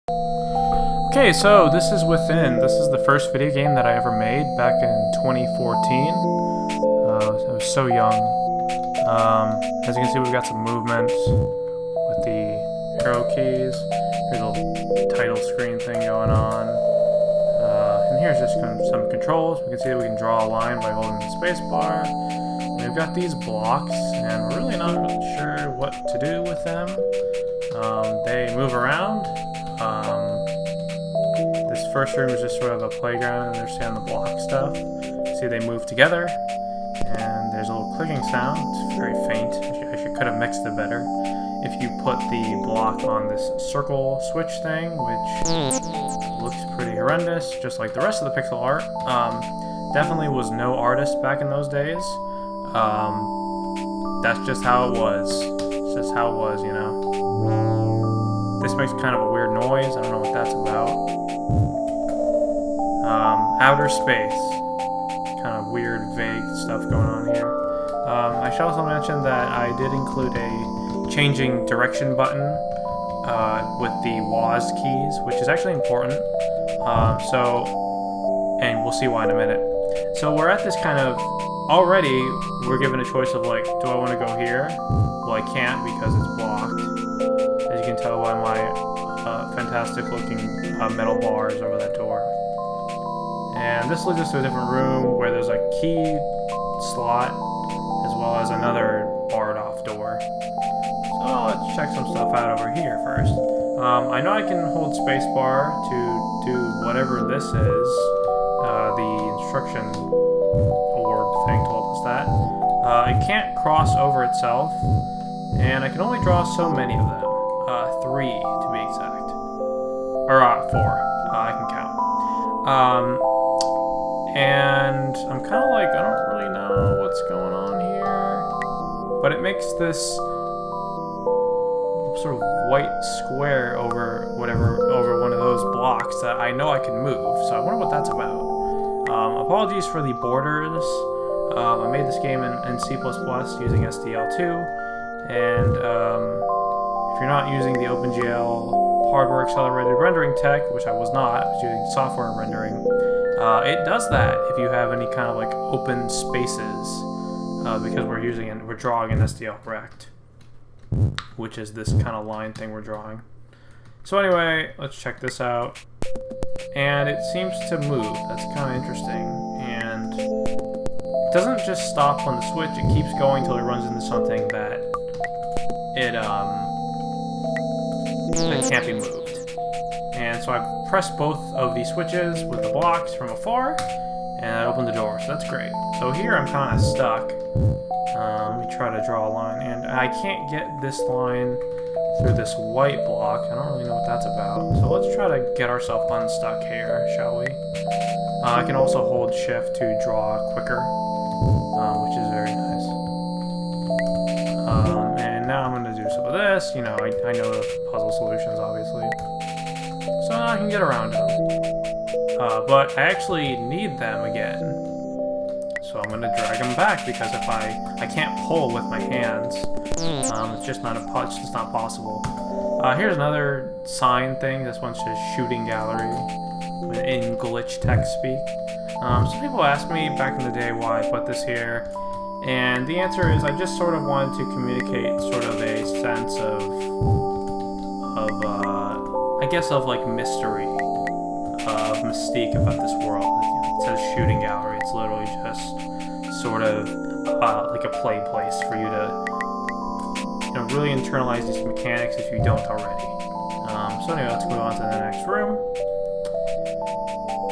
Okay, so this is Within. This is the first video game that I ever made back in 2014. I was so young. As you can see, we've got some movement with the arrow keys. Here's a little title screen thing going on. And here's just some controls. We can see that we can draw a line by holding the space bar. And we've got these blocks, and we're really not sure what to do with them. They move around. This first room is just sort of a playground and understand the block stuff. See, they move together, and there's a little clicking sound. It's very faint. I could have mixed it better. If you put the block on this circle switch thing, which looks pretty horrendous, just like the rest of the pixel art. Definitely was no artist back in those days. That's just how it was. It's just how it was, you know. This makes kind of a weird noise. I don't know what that's about. Outer space. Kind of weird, vague stuff going on here. I should also mention that I did include a changing direction button with the WASD keys, which is actually important. And we'll see why in a minute. So we're at this kind of, already we're given a choice of like, do I want to go here? Well, I can't because it's blocked. As you can tell by my fantastic looking metal bars over that door. And this leads us to a different room where there's a key slot as well as another barred off door. So let's check some stuff out over here first. I know I can hold spacebar to do whatever this is. The instruction orb thing told us that. It can't cross over itself, and I can only draw so many of them. 3 to be exact. Or 4. I can count. And I'm kind of like, I don't really know what's going on here. But it makes this sort of white square over one of those blocks that I know I can move. So I wonder what that's about. Apologies for the borders. I made this game in C++ using SDL2. And if you're not using the OpenGL hardware accelerated rendering tech, which I was not, I was using software rendering, it does that if you have any kind of like open spaces, because we're drawing an SDL rect, which is this kind of line thing we're drawing. So anyway, let's check this out. And it seems to move. That's kind of interesting. And it doesn't just stop on the switch, it keeps going till it runs into something that that can't be moved. And so I pressed both of these switches with the blocks from afar, and I opened the door, so that's great. So here I'm kind of stuck. Let me try to draw a line, and I can't get this line through this white block. I don't really know what that's about. So let's try to get ourselves unstuck here, shall we? I can also hold shift to draw quicker, which is very nice. And now I'm going to do some of this. You know, I know the puzzle solutions, obviously. So now I can get around them. But I actually need them again. So I'm going to drag them back, because if I can't pull with my hands, it's just not possible. Here's another sign thing. This one's just shooting gallery in glitch tech speak. Some people asked me back in the day why I put this here, and the answer is I just sort of wanted to communicate sort of a sense of I guess of like mystery, of mystique about this world. It says shooting gallery. It's literally just sort of like a play place for you to really internalize these mechanics if you don't already. So anyway, let's move on to the next room.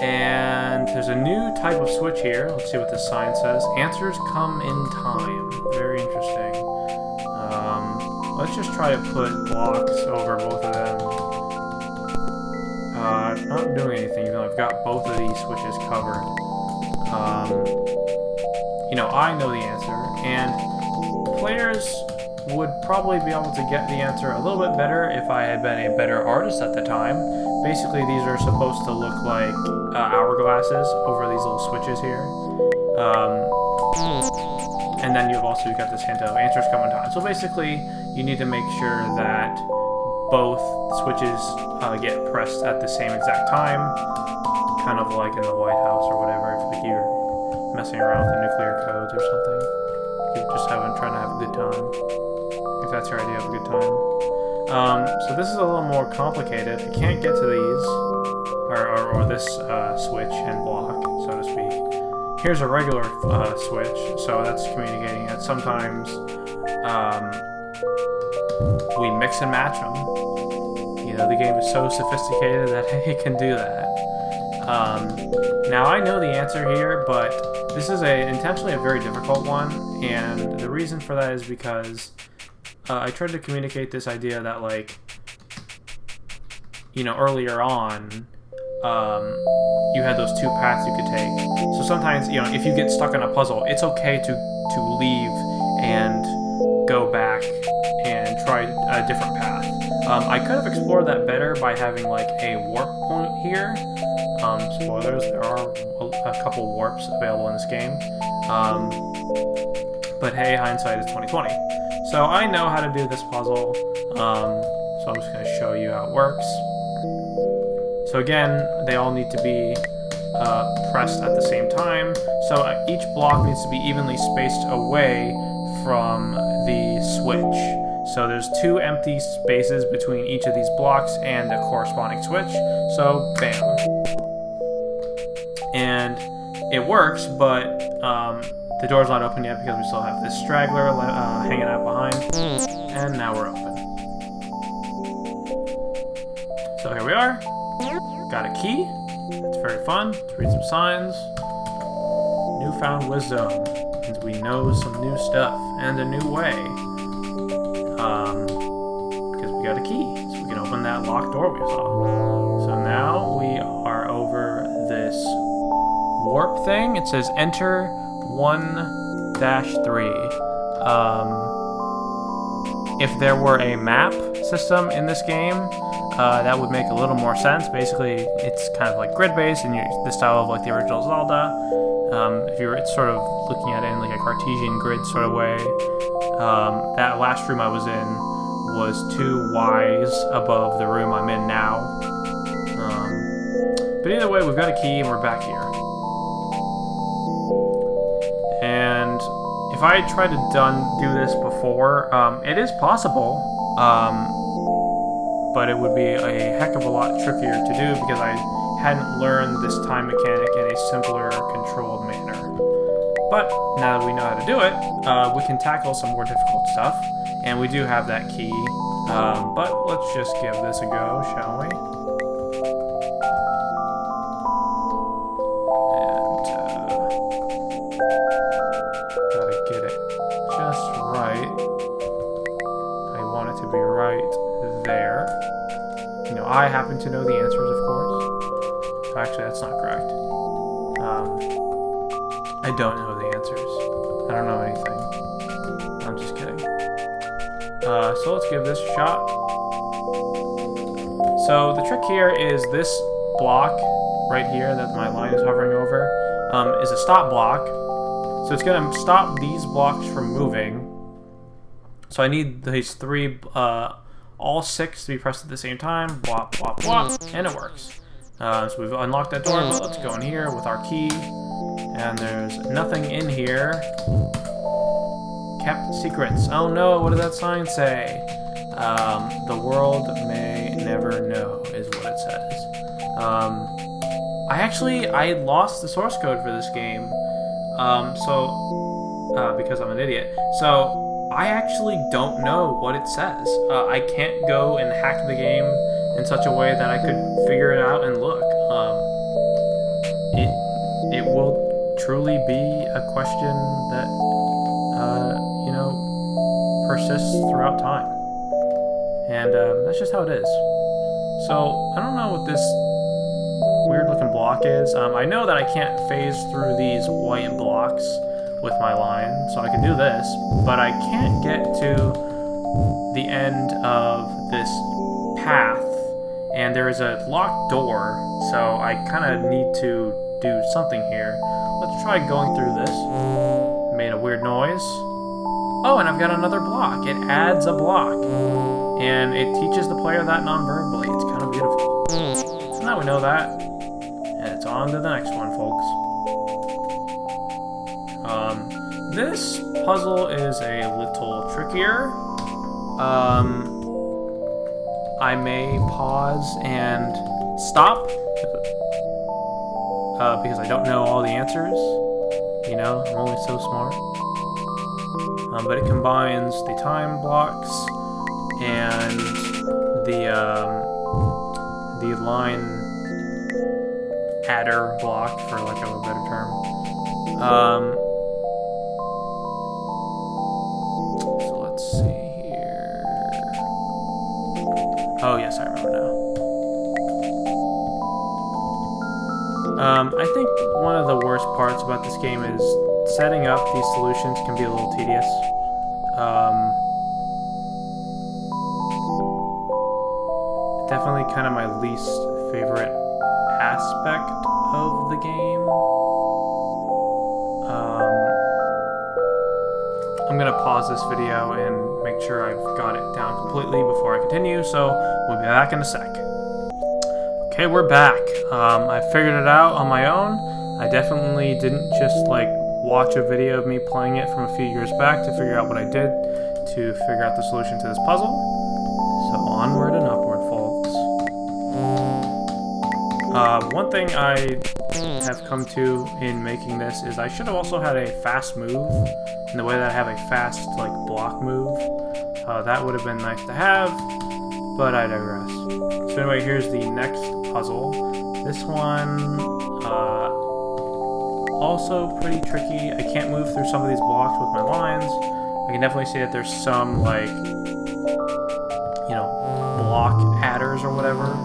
And there's a new type of switch here. Let's see what this sign says. Answers come in time. Very interesting. Let's just try to put blocks over both of them. Not doing anything, even though I've got both of these switches covered. I know the answer, and players would probably be able to get the answer a little bit better if I had been a better artist at the time. Basically, these are supposed to look like hourglasses over these little switches here. And then you've also got this hint of answers come in time. So basically, you need to make sure that both switches get pressed at the same exact time, kind of like in the White House or whatever, if like you're messing around with the nuclear codes or something. You're just trying to have a good time, if that's your idea of a good time. So this is a little more complicated. I can't get to these, or this switch and block, so to speak. Here's a regular switch, so that's communicating that sometimes we mix and match them. You know, the game is so sophisticated that it can do that. Now I know the answer here, but this is intentionally a very difficult one, and the reason for that is because I tried to communicate this idea that, like, you know, earlier on, you had those two paths you could take. So sometimes, you know, if you get stuck on a puzzle, it's okay to leave and go back and try a different path. I could have explored that better by having, like, a warp point here. Spoilers, there are a couple warps available in this game. But hey, hindsight is 2020. So I know how to do this puzzle, so I'm just going to show you how it works. So again, they all need to be pressed at the same time. So each block needs to be evenly spaced away from the switch. So there's 2 empty spaces between each of these blocks and a corresponding switch. So bam. And it works, but the door's not open yet because we still have this straggler hanging out behind. And now we're open. So here we are. Got a key. It's very fun. Let's read some signs. Newfound wisdom means we know some new stuff and a new way. Because we got a key, so we can open that locked door we saw. So now we are over this warp thing. It says enter 1-3. If there were a map system in this game, that would make a little more sense. Basically, it's kind of like grid-based in the style of like the original Zelda. If you're sort of looking at it in like a Cartesian grid sort of way, that last room I was in was 2 Ys above the room I'm in now. But either way, we've got a key and we're back here. And if I tried to do this before, it is possible, but it would be a heck of a lot trickier to do because I hadn't learned this time mechanic in a simpler, controlled manner. But now that we know how to do it, we can tackle some more difficult stuff, and we do have that key. But let's just give this a go, shall we? Gotta get it just right. I want it to be right there. You know, I happen to know the answers, of course. Actually, that's not correct. I don't know the answers. I don't know anything. I'm just kidding. So let's give this a shot. So the trick here is this block right here that my line is hovering over is a stop block. So it's going to stop these blocks from moving. So I need these 3, all 6 to be pressed at the same time. Blop, blop, blop, and it works. So we've unlocked that door, but let's go in here with our key. And there's nothing in here. Kept secrets. Oh no, what does that sign say? The world may never know, is what it says. I lost the source code for this game. Because I'm an idiot. So, I actually don't know what it says. I can't go and hack the game in such a way that I could figure it out and look. It will truly be a question that, you know, persists throughout time. And that's just how it is. So, I don't know what this weird looking block is. I know that I can't phase through these white blocks with my line, so I can do this, but I can't get to the end of this path, and there is a locked door, so I kind of need to do something here. Let's try going through this. Made a weird noise. Oh, and I've got another block. It adds a block. and it teaches the player that non-verbally. It's kind of beautiful. So now we know that, and it's on to the next one, folks. This puzzle is a little trickier. I may pause and stop because I don't know all the answers. You know, I'm only so smart. But it combines the time blocks and the line adder block, for lack of a better term. So let's see here. Oh yes, I remember now. I think one of the worst parts about this game is setting up these solutions can be a little tedious. Definitely kind of my least favorite aspect of the game. I'm gonna pause this video and make sure I've got it down completely before I continue, so we'll be back in a sec. Okay, we're back. I figured it out on my own. I definitely didn't just like watch a video of me playing it from a few years back to figure out what I did to figure out the solution to this puzzle. So onward and upward, folks. One thing I have come to in making this is I should have also had a fast move in the way that I have a fast like block move. That would have been nice to have, but I digress. So anyway, here's the next puzzle. This one also pretty tricky. I can't move through some of these blocks with my lines. I can definitely see that there's some like, you know, block adders or whatever.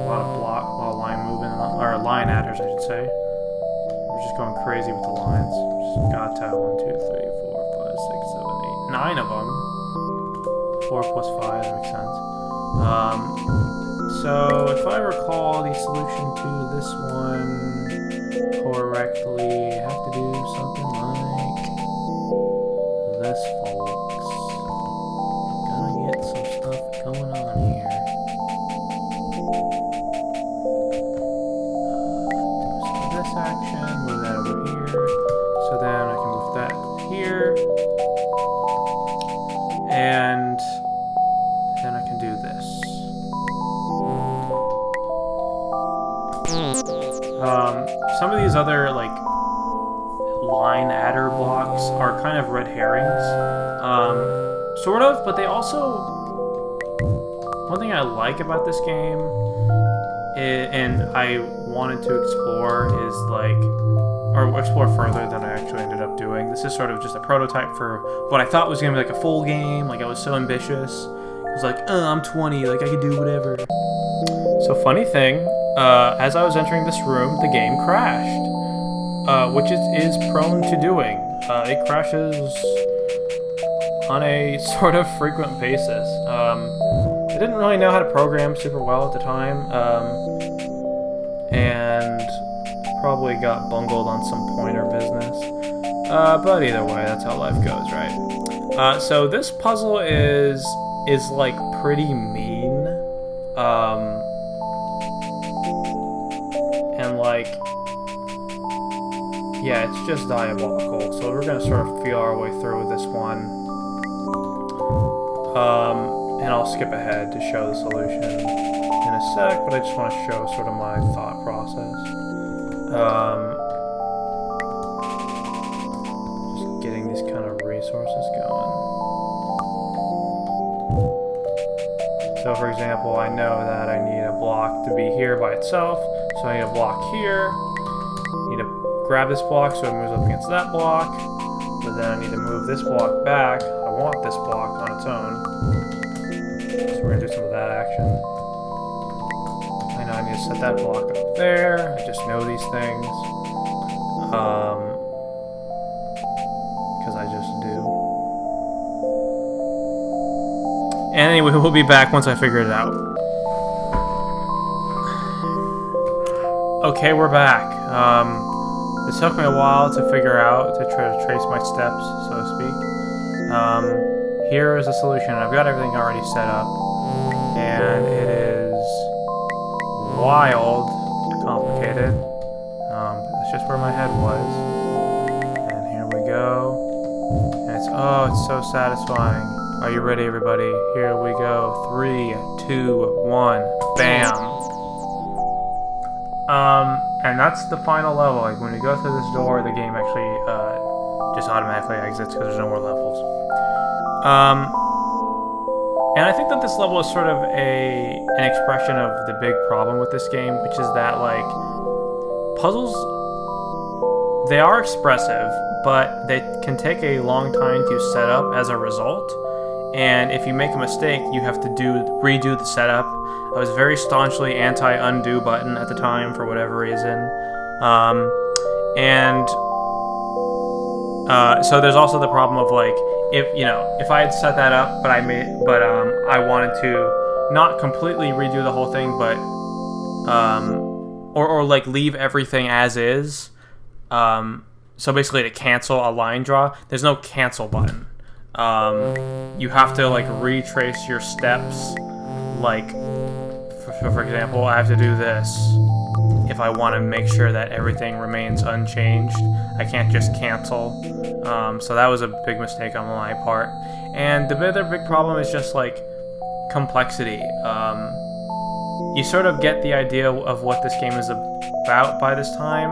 A lot of line movement, or line adders, I should say. We're just going crazy with the lines. Just got to 1, 2, 3, 4, 5, 6, 7, 8, 9 of them. 4 plus 5, that makes sense. So if I recall the solution to this one correctly, I have to do something like this, folks. Gonna get some stuff going on here. Action, move that over here, so then I can move that here, and then I can do this. Some of these other like line adder blocks are kind of red herrings, sort of, but they also, one thing I like about this game and I wanted to explore is like, or explore further than I actually ended up doing. This is sort of just a prototype for what I thought was gonna be like a full game. Like I was so ambitious. I was like, I'm 20, like I could do whatever. So funny thing, as I was entering this room, the game crashed, which it is prone to doing. It crashes on a sort of frequent basis. I didn't really know how to program super well at the time, and probably got bungled on some pointer business. But either way, that's how life goes, right? So this puzzle is like pretty mean, and like, yeah, it's just diabolical. So we're gonna sort of feel our way through this one. And I'll skip ahead to show the solution in a sec, but I just want to show sort of my thought process. Just getting these kind of resources going. So for example, I know that I need a block to be here by itself, so I need a block here. I need to grab this block so it moves up against that block, but then I need to move this block back. I want this block on its own. So we're going to do some of that action. I know I need to set that block up there. I just know these things. Because I just do. And anyway, we'll be back once I figure it out. Okay, we're back. It took me a while to figure out, to try to trace my steps, so to speak. here is a solution. I've got everything already set up, and it is wild complicated. That's just where my head was. And here we go. And it's so satisfying. Are you ready, everybody? Here we go. 3, 2, 1, bam. And that's the final level. Like when you go through this door, the game actually just automatically exits because there's no more levels. And I think that this level is sort of an expression of the big problem with this game, which is that like puzzles, they are expressive, but they can take a long time to set up as a result. And if you make a mistake, you have to redo the setup. I was very staunchly anti-undo button at the time for whatever reason. So there's also the problem of like, if I had set that up, but I wanted to not completely redo the whole thing, but or like leave everything as is. So basically to cancel a line draw, there's no cancel button. You have to like retrace your steps. Like, for example, I have to do this if I want to make sure that everything remains unchanged. I can't just cancel. So that was a big mistake on my part. And the other big problem is just like complexity. You sort of get the idea of what this game is about by this time.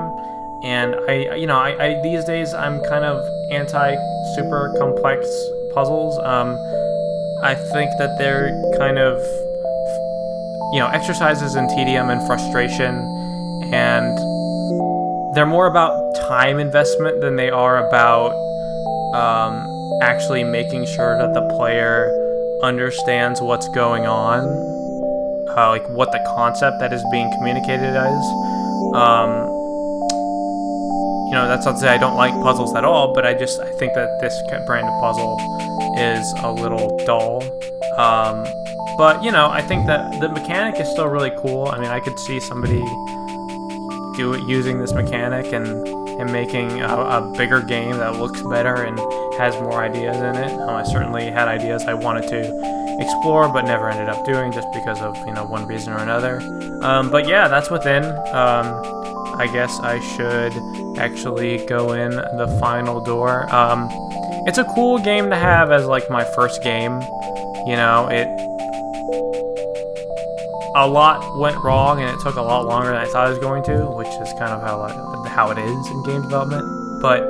And I these days I'm kind of anti super complex puzzles. I think that they're kind of exercises in tedium and frustration, and they're more about time investment than they are about actually making sure that the player understands what's going on, like what the concept that is being communicated is. That's not to say I don't like puzzles at all, but I think that this brand of puzzle is a little dull. But I think that the mechanic is still really cool. I mean, I could see somebody using this mechanic and making a bigger game that looks better and has more ideas in it. I certainly had ideas I wanted to explore, but never ended up doing just because of one reason or another. But yeah, that's Within. I guess I should actually go in the final door. It's a cool game to have as like my first game. A lot went wrong and it took a lot longer than I thought it was going to, which is kind of how it is in game development. But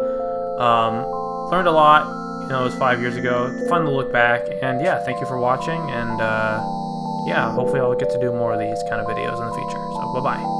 learned a lot. It was 5 years ago. Fun to look back. And yeah, thank you for watching. And yeah, hopefully I'll get to do more of these kind of videos in the future. So bye-bye.